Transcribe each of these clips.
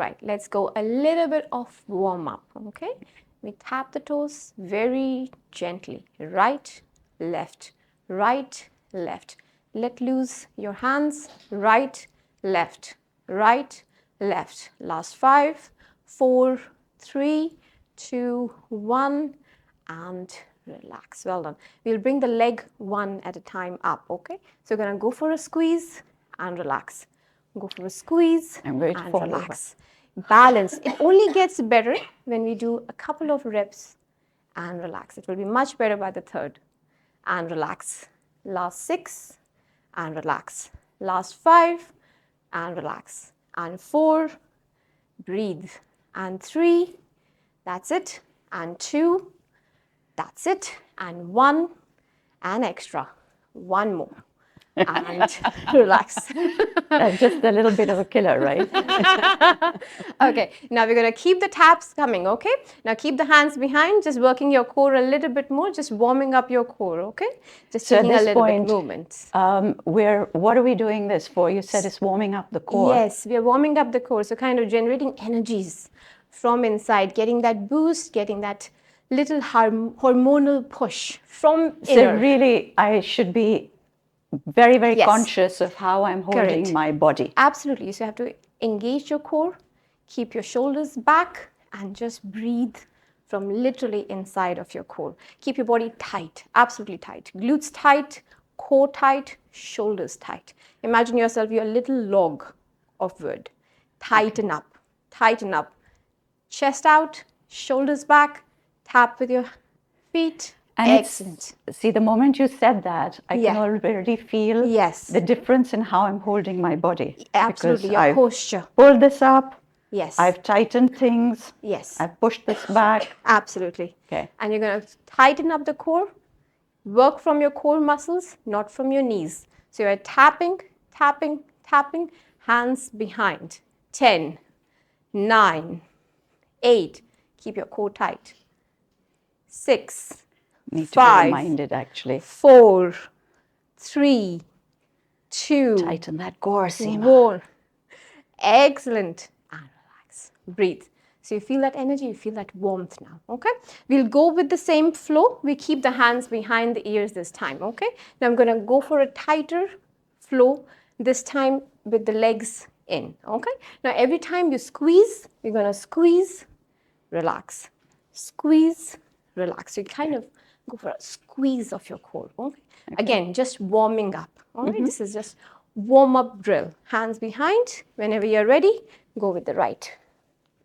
right, let's go a little bit of warm up, okay? We tap the toes very gently. Right, left, right, left. Let loose your hands. Right, left, right, left. Last 5, 4, 3, 2, 1, and relax. Well done. We'll bring the leg one at a time up, okay? So we're going to go for a squeeze and relax. Go for a squeeze I'm going to and fall relax. Balance. It only gets better when we do a couple of reps and relax. It will be much better by the third. And relax. Last 6 and relax. Last 5 and relax. And 4, breathe. And 3, that's it. And 2, that's it. And 1, and extra. 1 more. And relax. That's just a little bit of a killer, right? Okay, now we're going to keep the taps coming, okay? Now keep the hands behind, just working your core a little bit more, just warming up your core, okay? Just So at taking a this little point, bit movement. what are we doing this for? You said it's warming up the core. Yes, we are warming up the core, so kind of generating energies from inside, getting that boost, getting that little hormonal push from inner. So really, I should be very, very Yes. conscious of how I'm holding Correct. my body. Absolutely. So you have to engage your core, keep your shoulders back, and just breathe from literally inside of your core. Keep your body tight, absolutely tight. Glutes tight, core tight, shoulders tight. Imagine yourself, you're a little log of wood. Tighten up, tighten up. Chest out, shoulders back, tap with your feet. And Excellent. See, the moment you said that, I Yeah. can already feel Yes. the difference in how I'm holding my body. Absolutely, Because your I've posture. pulled this up, Yes. I've tightened things, Yes. I've pushed this back. Absolutely. Okay. And you're going to tighten up the core, work from your core muscles, not from your knees. So you're tapping, tapping, tapping, hands behind. 10, 9, 8. Keep your core tight. 6, Need to 5, be reminded, actually. 4, 3, 2, Tighten that core, Seema. 1. Excellent. And relax. Breathe. So you feel that energy, you feel that warmth now, okay? We'll go with the same flow. We keep the hands behind the ears this time, okay? Now I'm going to go for a tighter flow, this time with the legs in, okay? Now every time you squeeze, you're going to squeeze, relax. Squeeze, relax. So you kind of go for a squeeze of your core, okay? Again, just warming up, all right? This is just warm-up drill. Hands behind. Whenever you're ready, go with the right.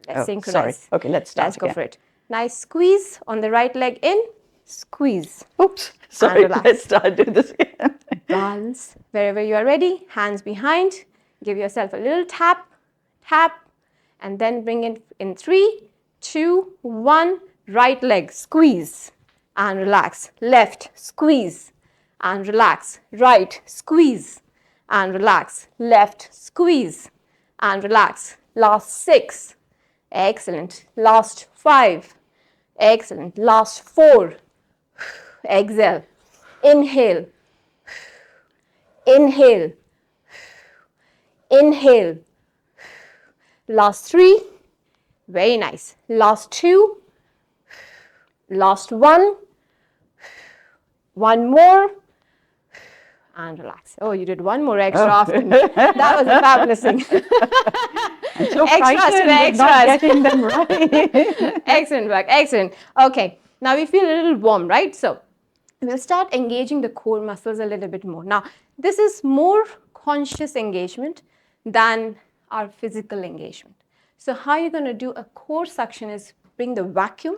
Let's synchronize. Sorry. Okay, let's start Let's go again. for it. Nice squeeze on the right leg in. Squeeze. Oops. Sorry. relax. Let's start. Do this again. Balance. Wherever you are ready, hands behind. Give yourself a little tap, tap, and then bring it in 3, 2, 1. Right leg, squeeze and relax. Left, squeeze and relax. Right, squeeze and relax. Left, squeeze and relax. Last 6. Excellent. Last 5. Excellent. Last 4. Exhale. Inhale. Inhale. Inhale. Last 3. Very nice. Last 2. Last 1. 1 more. And relax. Oh, you did 1 more extra often. That was a fabulous thing. I'm so Extras to frightened the with not extras. getting them right. Excellent work. Excellent. Okay. Now we feel a little warm, right? So we'll start engaging the core muscles a little bit more. Now, this is more conscious engagement than our physical engagement. So how you're going to do a core suction is bring the vacuum,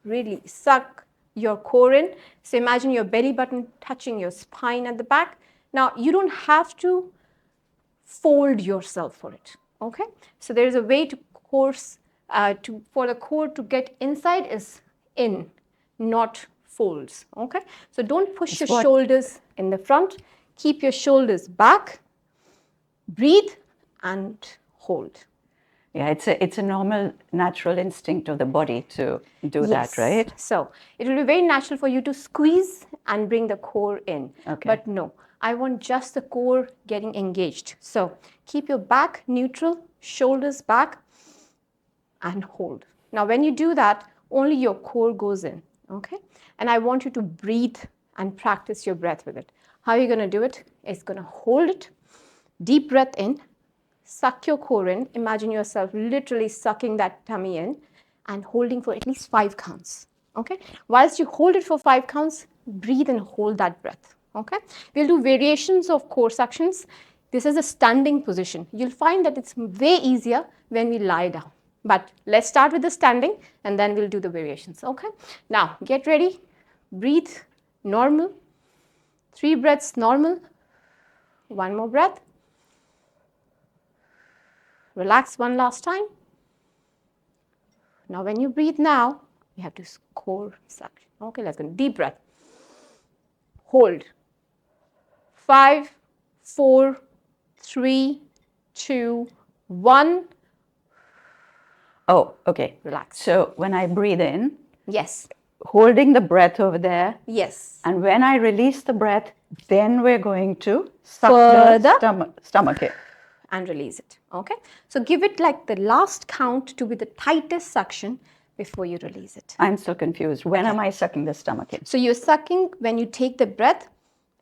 really suck your core in. So imagine your belly button touching your spine at the back. Now, you don't have to fold yourself for it, okay? So there is a way to for the core to get inside is in, not folds, okay? So don't push your shoulders in the front. Keep your shoulders back. Breathe and hold. Yeah, it's a normal, natural instinct of the body to do that, right? So it will be very natural for you to squeeze and bring the core in. Okay. But no, I want just the core getting engaged. So keep your back neutral, shoulders back, and hold. Now, when you do that, only your core goes in, okay? And I want you to breathe and practice your breath with it. How are you going to do it? It's going to hold it, deep breath in, suck your core in. Imagine yourself literally sucking that tummy in and holding for at least 5 counts, okay? Whilst you hold it for 5 counts, breathe and hold that breath, okay? We'll do variations of core suctions. This is a standing position. You'll find that it's way easier when we lie down. But let's start with the standing and then we'll do the variations, okay? Now, get ready. Breathe normal. 3 breaths normal. 1 more breath. Relax one last time. Now, when you breathe now, you have to core suction. Okay, let's go. Deep breath. Hold. 5, 4, 3, 2, 1. Oh, okay. Relax. So when I breathe in, Yes. holding the breath over there, Yes. and when I release the breath, then we're going to suck Further. the stomach in. And release it. Okay. So give it like the last count to be the tightest suction before you release it. I'm still confused. When am I sucking the stomach in? So you're sucking when you take the breath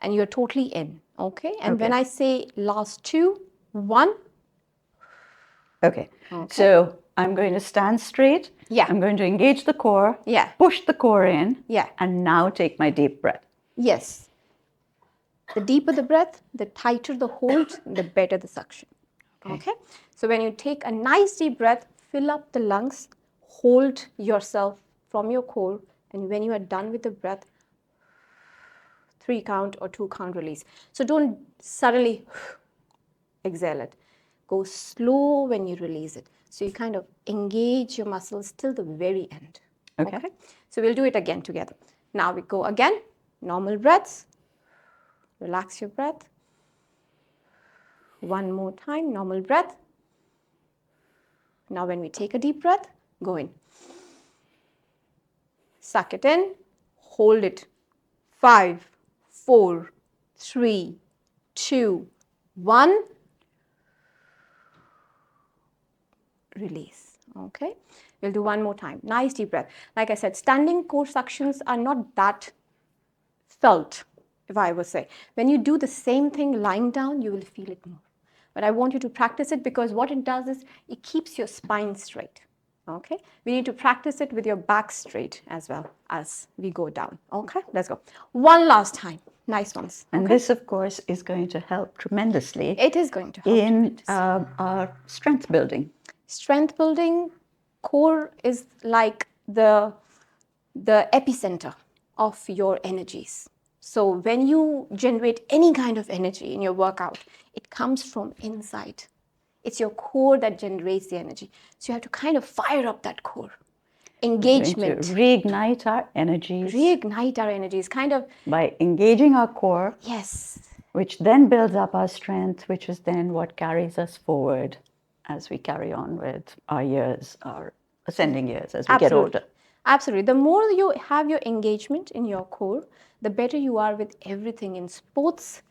and you're totally in. Okay. And when I say last 2, 1. Okay. So I'm going to stand straight. Yeah. I'm going to engage the core. Yeah. Push the core in. Yeah. And now take my deep breath. Yes. The deeper the breath, the tighter the hold, the better the suction. Okay. So when you take a nice deep breath, fill up the lungs, hold yourself from your core, and when you are done with the breath, 3 count or 2 count release. So don't suddenly exhale it. Go slow when you release it. So you kind of engage your muscles till the very end. Okay. So we'll do it again together. Now we go again. Normal breaths. Relax your breath. 1 more time. Normal breath. Now when we take a deep breath, go in. Suck it in. Hold it. 5, 4, 3, 2, 1. Release. Okay. We'll do 1 more time. Nice deep breath. Like I said, standing core suctions are not that felt, if I would say. When you do the same thing lying down, you will feel it more. But I want you to practice it because what it does is it keeps your spine straight. Okay. We need to practice it with your back straight as well as we go down. Okay. Let's go. 1 last time. Nice ones. And this, of course, is going to help tremendously It is going to help in our strength building. Strength building, core is like the epicenter of your energies. So when you generate any kind of energy in your workout, it comes from inside. It's your core that generates the energy. So you have to kind of fire up that core. Engagement. To reignite our energies. Reignite our energies, kind of. By engaging our core. Yes. Which then builds up our strength, which is then what carries us forward as we carry on with our years, our ascending years as we get older. Absolutely. The more you have your engagement in your core, the better you are with everything in sports,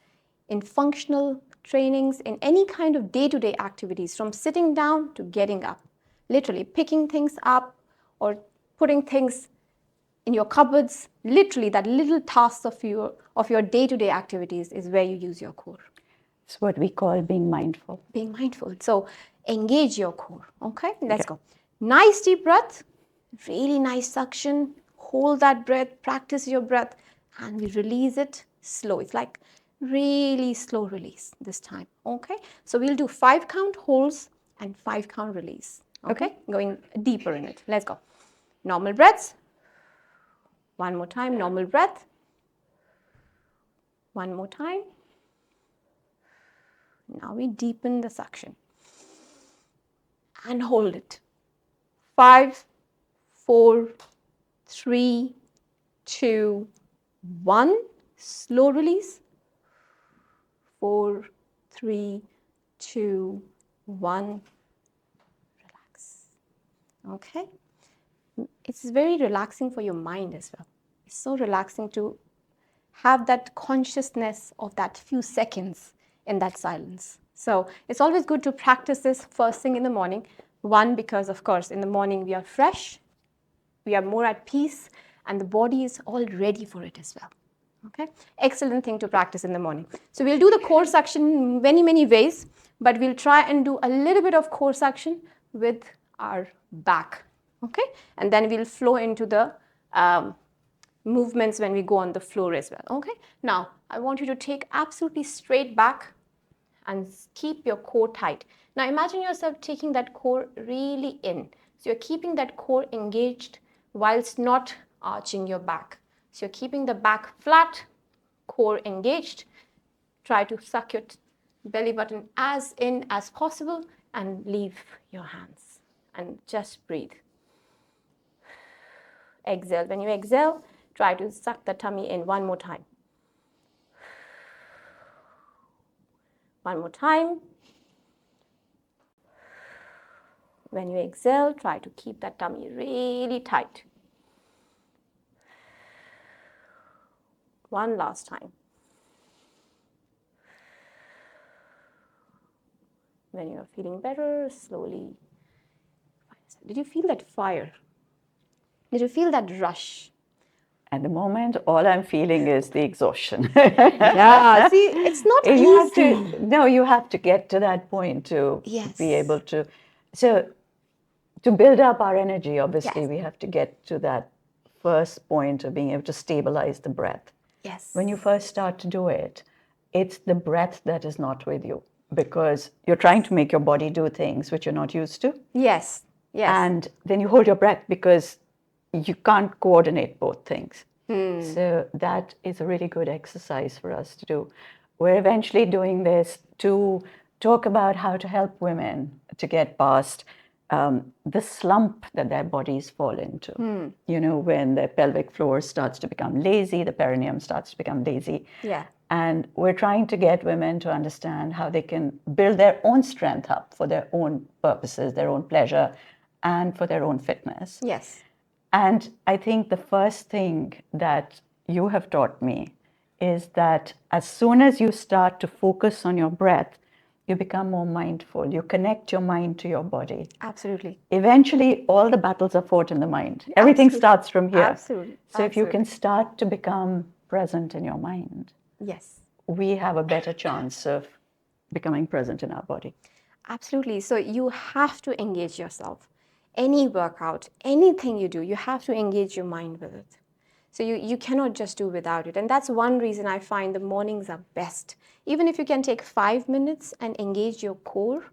in functional trainings, in any kind of day-to-day activities, from sitting down to getting up. Literally picking things up or putting things in your cupboards. Literally that little tasks of your day-to-day activities is where you use your core. It's what we call being mindful. Being mindful. So engage your core. Okay, let's go. Nice deep breath. Really nice suction. Hold that breath. Practice your breath. And we release it slow. It's like really slow release this time. Okay, so we'll do 5 count holds and 5 count release. Okay, going deeper in it. Let's go. Normal breaths. 1 more time. Normal breath. 1 more time. Now we deepen the suction and hold it. 5, 4, 3, 2, 1. Slow release. 4, 3, 2, 1. Okay? It's very relaxing for your mind as well. It's so relaxing to have that consciousness of that few seconds in that silence. So it's always good to practice this first thing in the morning. One, because of course in the morning we are fresh, we are more at peace, and the body is all ready for it as well. Okay, excellent thing to practice in the morning. So we'll do the core suction many ways, but we'll try and do a little bit of core suction with our back. Okay, and then we'll flow into the movements when we go on the floor as well. Okay, now I want you to take absolutely straight back and keep your core tight. Now imagine yourself taking that core really in. So you're keeping that core engaged whilst not arching your back. So you're keeping the back flat, core engaged. Try to suck your belly button as in as possible and leave your hands and just breathe. Exhale. When you exhale, try to suck the tummy in one more time. One more time. When you exhale, try to keep that tummy really tight. One last time. When you're feeling better, slowly. Did you feel that fire? Did you feel that rush? At the moment, all I'm feeling is the exhaustion. Yeah, see, it's not You have easy. you have to get to that point to Yes. be able to. So, to build up our energy, obviously, Yes. we have to get to that first point of being able to stabilize the breath. Yes. When you first start to do it, it's the breath that is not with you because you're trying to make your body do things which you're not used to. Yes. Yes. And then you hold your breath because you can't coordinate both things. So that is a really good exercise for us to do. We're eventually doing this to talk about how to help women to get past the slump that their bodies fall into. You know, when the pelvic floor starts to become lazy, the perineum starts to become lazy. Yeah. And we're trying to get women to understand how they can build their own strength up for their own purposes, their own pleasure, and for their own fitness. Yes. And I think the first thing that you have taught me is that as soon as you start to focus on your breath, you become more mindful. You connect your mind to your body. Absolutely. Eventually, all the battles are fought in the mind. Everything Absolutely. starts from here. Absolutely. So if you can Absolutely. start to become present in your mind, Yes. we have a better chance of becoming present in our body. Absolutely. So you have to engage yourself. Any workout, anything you do, you have to engage your mind with it. So you cannot just do without it. And that's one reason I find the mornings are best. Even if you can take 5 minutes and engage your core,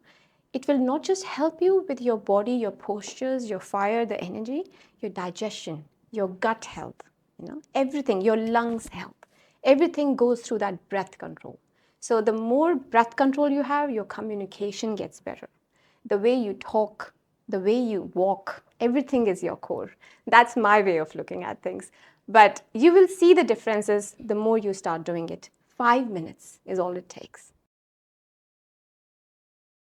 it will not just help you with your body, your postures, your fire, the energy, your digestion, your gut health, everything, your lungs health. Everything goes through that breath control. So the more breath control you have, your communication gets better. The way you talk, the way you walk, everything is your core. That's my way of looking at things. But you will see the differences the more you start doing it. 5 minutes is all it takes.